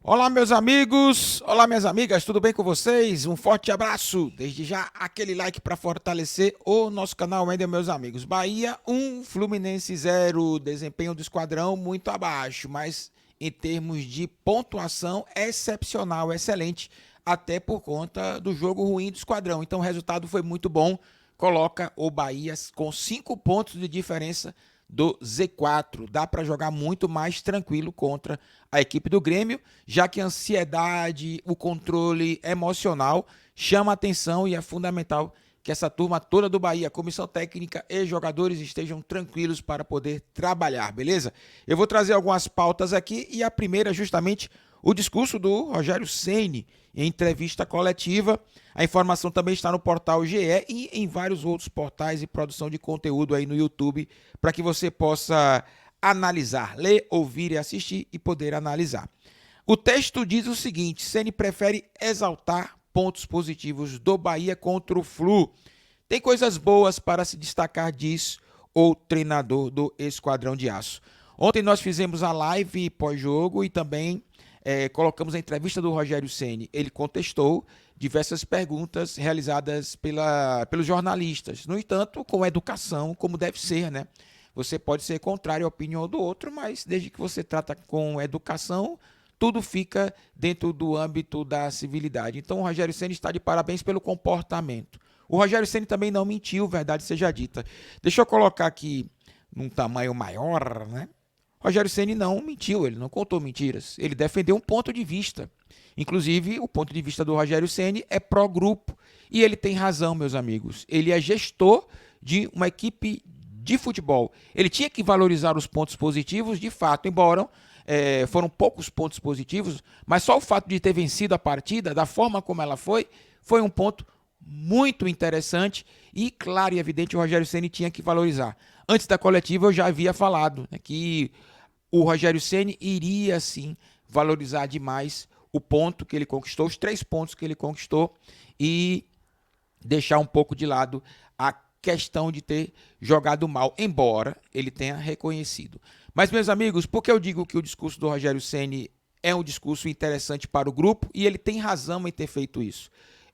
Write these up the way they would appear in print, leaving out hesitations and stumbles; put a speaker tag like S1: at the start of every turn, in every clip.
S1: Olá, meus amigos! Olá, minhas amigas, tudo bem com vocês? Um forte abraço! Desde já, aquele like para fortalecer o nosso canal ainda, meus amigos. Bahia 1, Fluminense 0. Desempenho do esquadrão muito abaixo, mas em termos de pontuação, excepcional, excelente, até por conta do jogo ruim do esquadrão. Então, o resultado foi muito bom. Coloca o Bahia com 5 pontos de diferença do Z4. Dá para jogar muito mais tranquilo contra a equipe do Grêmio, já que a ansiedade, o controle emocional chama atenção e é fundamental que essa turma toda do Bahia, comissão técnica e jogadores estejam tranquilos para poder trabalhar, beleza? Eu vou trazer algumas pautas aqui e a primeira é justamente o discurso do Rogério Ceni em entrevista coletiva. A informação também está no portal GE e em vários outros portais e produção de conteúdo aí no YouTube para que você possa analisar, ler, ouvir e assistir e poder analisar. O texto diz o seguinte: Ceni prefere exaltar pontos positivos do Bahia contra o Flu. Tem coisas boas para se destacar, diz o treinador do Esquadrão de Aço. Ontem nós fizemos a live pós-jogo e também colocamos a entrevista do Rogério Ceni. Ele contestou diversas perguntas realizadas pelos jornalistas. No entanto, com educação, como deve ser, né? Você pode ser contrário à opinião do outro, mas desde que você trata com educação, tudo fica dentro do âmbito da civilidade. Então o Rogério Ceni está de parabéns pelo comportamento. O Rogério Ceni também não mentiu, verdade seja dita. Deixa eu colocar aqui num tamanho maior, né? Rogério Ceni não mentiu, ele não contou mentiras. Ele defendeu um ponto de vista. Inclusive, o ponto de vista do Rogério Ceni é pró-grupo. E ele tem razão, meus amigos. Ele é gestor de uma equipe de futebol. Ele tinha que valorizar os pontos positivos, de fato, embora foram poucos pontos positivos, mas só o fato de ter vencido a partida, da forma como ela foi um ponto muito interessante e, claro e evidente, o Rogério Ceni tinha que valorizar. Antes da coletiva eu já havia falado, né, que o Rogério Ceni iria sim valorizar demais o ponto que ele conquistou, os 3 pontos que ele conquistou e deixar um pouco de lado a questão de ter jogado mal, embora ele tenha reconhecido. Mas, meus amigos, por que eu digo que o discurso do Rogério Ceni é um discurso interessante para o grupo e ele tem razão em ter feito isso?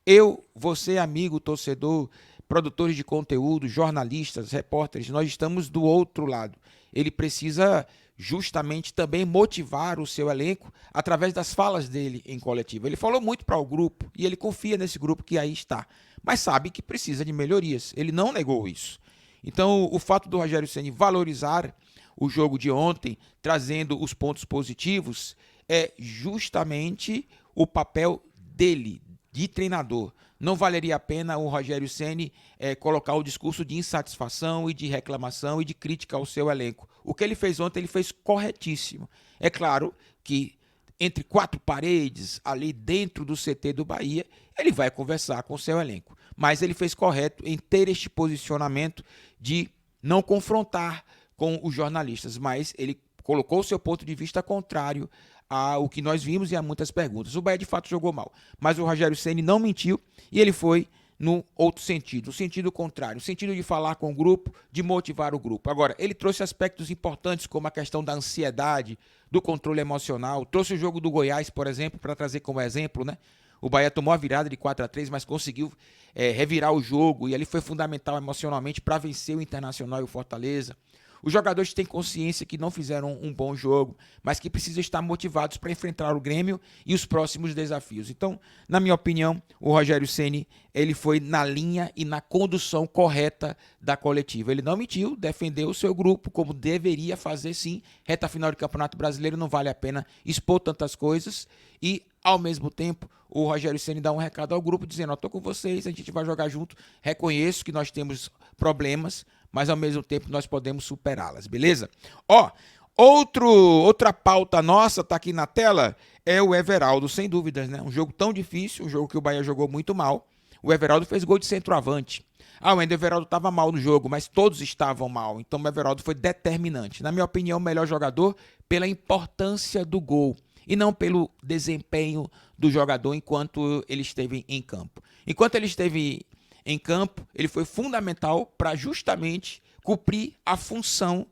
S1: Eu, você, amigo, torcedor, produtores de conteúdo, jornalistas, repórteres, nós estamos do outro lado. Ele precisa justamente também motivar o seu elenco através das falas dele em coletivo. Ele falou muito para o grupo e ele confia nesse grupo que aí está, mas sabe que precisa de melhorias. Ele não negou isso. Então, o fato do Rogério Ceni valorizar o jogo de ontem, trazendo os pontos positivos, é justamente o papel dele, de treinador. Não valeria a pena o Rogério Ceni colocar o discurso de insatisfação e de reclamação e de crítica ao seu elenco. O que ele fez ontem, ele fez corretíssimo. É claro que entre 4 paredes, ali dentro do CT do Bahia, ele vai conversar com o seu elenco. Mas ele fez correto em ter este posicionamento de não confrontar com os jornalistas, mas ele colocou o seu ponto de vista contrário ao que nós vimos e a muitas perguntas. O Bahia de fato jogou mal, mas o Rogério Ceni não mentiu e ele foi no outro sentido, o sentido contrário, o sentido de falar com o grupo, de motivar o grupo. Agora, ele trouxe aspectos importantes como a questão da ansiedade, do controle emocional, trouxe o jogo do Goiás, por exemplo, para trazer como exemplo, né? O Bahia tomou a virada de 4-3, mas conseguiu revirar o jogo e ele foi fundamental emocionalmente para vencer o Internacional e o Fortaleza. Os jogadores têm consciência que não fizeram um bom jogo, mas que precisam estar motivados para enfrentar o Grêmio e os próximos desafios. Então, na minha opinião, o Rogério Ceni ele foi na linha e na condução correta da coletiva. Ele não mentiu, defendeu o seu grupo como deveria fazer sim. Reta final de Campeonato Brasileiro não vale a pena expor tantas coisas e, ao mesmo tempo, o Rogério Ceni dá um recado ao grupo dizendo: estou com vocês, a gente vai jogar junto, reconheço que nós temos problemas, mas ao mesmo tempo nós podemos superá-las, beleza? Ó, outra pauta nossa, tá aqui na tela, é o Everaldo, sem dúvidas, né? Um jogo tão difícil, um jogo que o Bahia jogou muito mal. O Everaldo fez gol de centroavante. O Everaldo estava mal no jogo, mas todos estavam mal. Então o Everaldo foi determinante. Na minha opinião, o melhor jogador pela importância do gol e não pelo desempenho do jogador enquanto ele esteve em campo. Enquanto ele esteve em campo, ele foi fundamental para justamente cumprir a função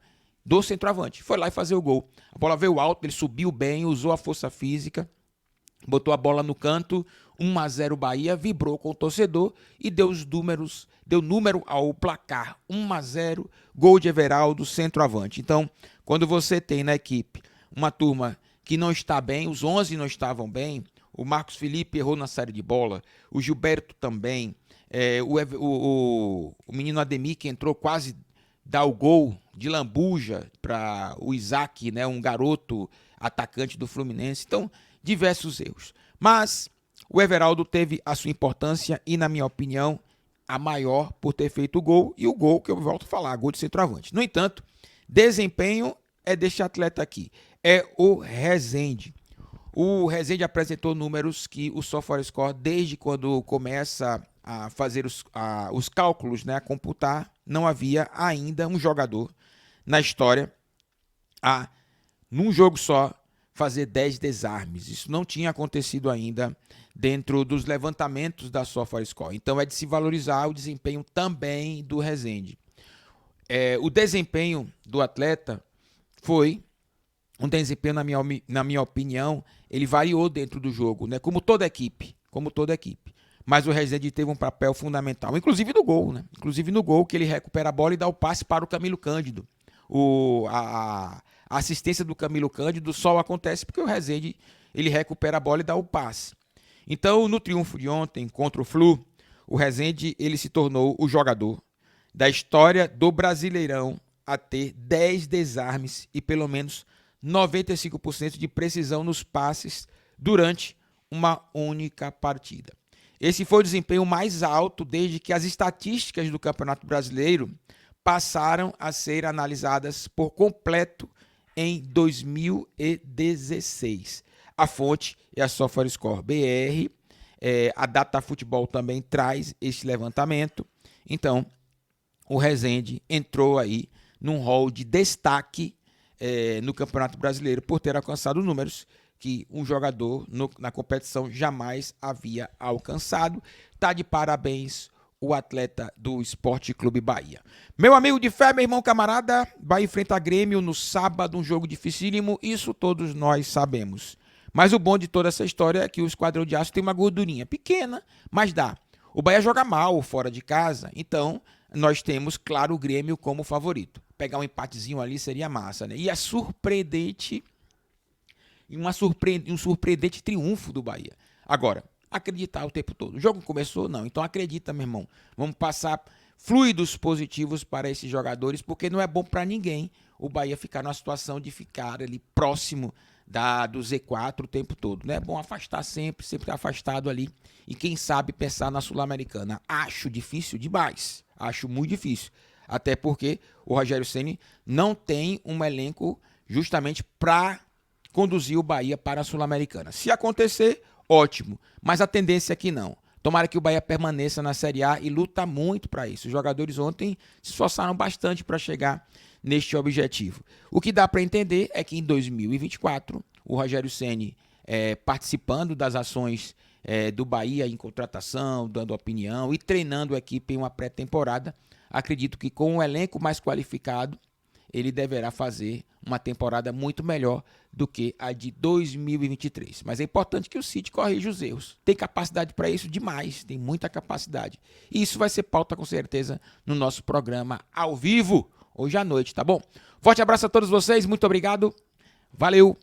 S1: do centroavante. Foi lá e fazer o gol. A bola veio alto, ele subiu bem, usou a força física botou a bola no canto, 1-0 Bahia, vibrou com o torcedor e deu número ao placar, 1-0, gol de Everaldo, centroavante. Então, quando você tem na equipe uma turma que não está bem, os 11 não estavam bem, o Marcos Felipe errou na saída de bola, o Gilberto também, o menino Ademir que entrou quase dar o gol de lambuja para o Isaac, né, um garoto atacante do Fluminense. Então, diversos erros. Mas o Everaldo teve a sua importância e, na minha opinião, a maior por ter feito o gol, e o gol que eu volto a falar, gol de centroavante. No entanto, desempenho é deste atleta aqui, é o Rezende. O Rezende apresentou números que o SofaScore, desde quando começa a fazer os cálculos, né, a computar, não havia ainda um jogador na história num jogo só, fazer 10 desarmes. Isso não tinha acontecido ainda dentro dos levantamentos da SofaScore. Então é de se valorizar o desempenho também do Rezende. O desempenho do atleta foi um desempenho, na minha opinião, ele variou dentro do jogo, né? Como toda equipe. Mas o Rezende teve um papel fundamental, inclusive no gol, né? Inclusive no gol, que ele recupera a bola e dá o passe para o Camilo Cândido. A assistência do Camilo Cândido só acontece porque o Rezende ele recupera a bola e dá o passe. Então, no triunfo de ontem contra o Flu, o Rezende ele se tornou o jogador da história do Brasileirão a ter 10 desarmes e pelo menos 95% de precisão nos passes durante uma única partida. Esse foi o desempenho mais alto desde que as estatísticas do Campeonato Brasileiro passaram a ser analisadas por completo em 2016. A fonte é a SofaScore BR, a Data Futebol também traz esse levantamento. Então, o Rezende entrou aí num rol de destaque no Campeonato Brasileiro por ter alcançado números que um jogador na competição jamais havia alcançado. Tá de parabéns o atleta do Esporte Clube Bahia. Meu amigo de fé, meu irmão camarada, Bahia enfrenta Grêmio no sábado, um jogo dificílimo, isso todos nós sabemos. Mas o bom de toda essa história é que o Esquadrão de Aço tem uma gordurinha pequena, mas dá. O Bahia joga mal fora de casa, então nós temos, claro, o Grêmio como favorito. Pegar um empatezinho ali seria massa, né? E é surpreendente, um surpreendente triunfo do Bahia. Agora, acreditar o tempo todo. O jogo começou? Não. Então acredita, meu irmão. Vamos passar fluidos positivos para esses jogadores, porque não é bom para ninguém o Bahia ficar numa situação de ficar ali próximo do Z4 o tempo todo. Não é bom afastar sempre afastado ali. E quem sabe pensar na Sul-Americana. Acho difícil demais. Acho muito difícil. Até porque o Rogério Ceni não tem um elenco justamente para conduzir o Bahia para a Sul-Americana. Se acontecer, ótimo. Mas a tendência é que não. Tomara que o Bahia permaneça na Série A e luta muito para isso. Os jogadores ontem se esforçaram bastante para chegar neste objetivo. O que dá para entender é que em 2024, o Rogério Ceni participando das ações do Bahia em contratação, dando opinião e treinando a equipe em uma pré-temporada, acredito que com um elenco mais qualificado, ele deverá fazer uma temporada muito melhor do que a de 2023. Mas é importante que o City corrija os erros. Tem capacidade para isso demais, tem muita capacidade. E isso vai ser pauta com certeza no nosso programa ao vivo, hoje à noite, tá bom? Forte abraço a todos vocês, muito obrigado, valeu!